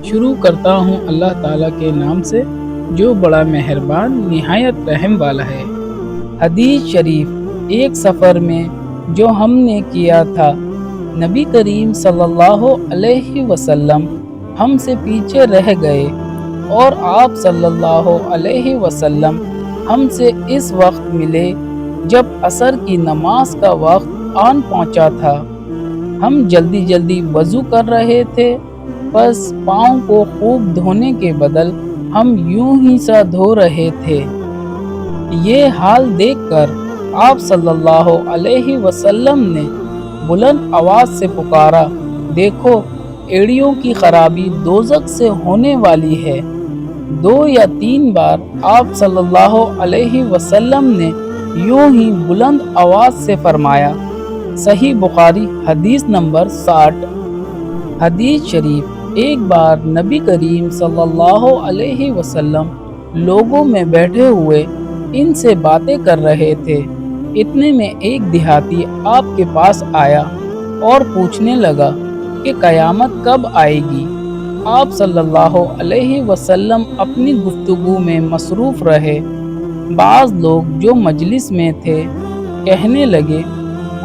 شروع کرتا ہوں اللہ تعالیٰ کے نام سے جو بڑا مہربان نہایت رحم والا ہے۔ حدیث شریف، ایک سفر میں جو ہم نے کیا تھا، نبی کریم صلی اللہ علیہ وسلم ہم سے پیچھے رہ گئے اور آپ صلی اللہ علیہ وسلم ہم سے اس وقت ملے جب عصر کی نماز کا وقت آن پہنچا تھا۔ ہم جلدی جلدی وضو کر رہے تھے، بس پاؤں کو خوب دھونے کے بدل ہم یوں ہی سا دھو رہے تھے۔ یہ حال دیکھ کر آپ صلی اللہ علیہ وسلم نے بلند آواز سے پکارا، دیکھو ایڑیوں کی خرابی دوزخ سے ہونے والی ہے۔ 2 یا 3 بار آپ صلی اللہ علیہ وسلم نے یوں ہی بلند آواز سے فرمایا۔ صحیح بخاری حدیث نمبر 60۔ حدیث شریف، ایک بار نبی کریم صلی اللہ علیہ وسلم لوگوں میں بیٹھے ہوئے ان سے باتیں کر رہے تھے، اتنے میں ایک دیہاتی آپ کے پاس آیا اور پوچھنے لگا کہ قیامت کب آئے گی؟ آپ صلی اللہ علیہ وسلم اپنی گفتگو میں مصروف رہے۔ بعض لوگ جو مجلس میں تھے کہنے لگے،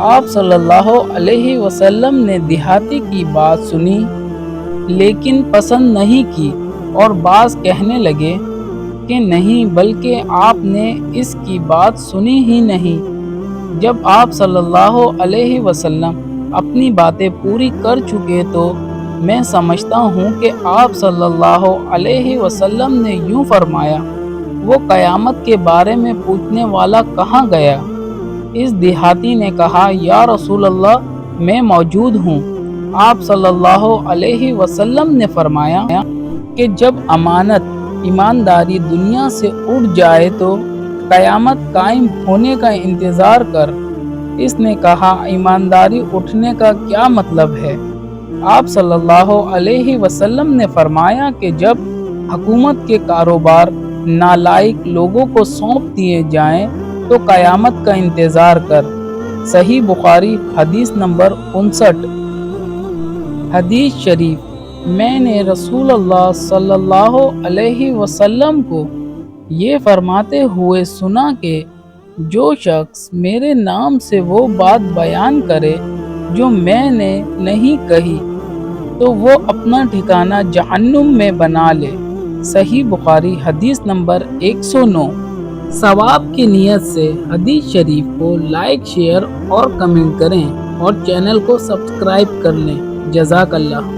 آپ صلی اللہ علیہ وسلم نے دیہاتی کی بات سنی لیکن پسند نہیں کی، اور بعض کہنے لگے کہ نہیں بلکہ آپ نے اس کی بات سنی ہی نہیں۔ جب آپ صلی اللہ علیہ وسلم اپنی باتیں پوری کر چکے تو میں سمجھتا ہوں کہ آپ صلی اللہ علیہ وسلم نے یوں فرمایا، وہ قیامت کے بارے میں پوچھنے والا کہاں گیا؟ اس دیہاتی نے کہا، یا رسول اللہ، میں موجود ہوں۔ آپ صلی اللہ علیہ وسلم نے فرمایا کہ جب امانت، ایمانداری دنیا سے اٹھ جائے تو قیامت قائم ہونے کا انتظار کر۔ اس نے کہا، ایمانداری اٹھنے کا کیا مطلب ہے؟ آپ صلی اللہ علیہ وسلم نے فرمایا کہ جب حکومت کے کاروبار نالائق لوگوں کو سونپ دیے جائیں تو قیامت کا انتظار کر۔ صحیح بخاری حدیث نمبر 59۔ حدیث شریف، میں نے رسول اللہ صلی اللہ علیہ وسلم کو یہ فرماتے ہوئے سنا کہ جو شخص میرے نام سے وہ بات بیان کرے جو میں نے نہیں کہی تو وہ اپنا ٹھکانہ جہنم میں بنا لے۔ صحیح بخاری حدیث نمبر 109۔ ثواب کی نیت سے حدیث شریف کو لائک، شیئر اور کمنٹ کریں اور چینل کو سبسکرائب کر لیں۔ جزاک اللہ۔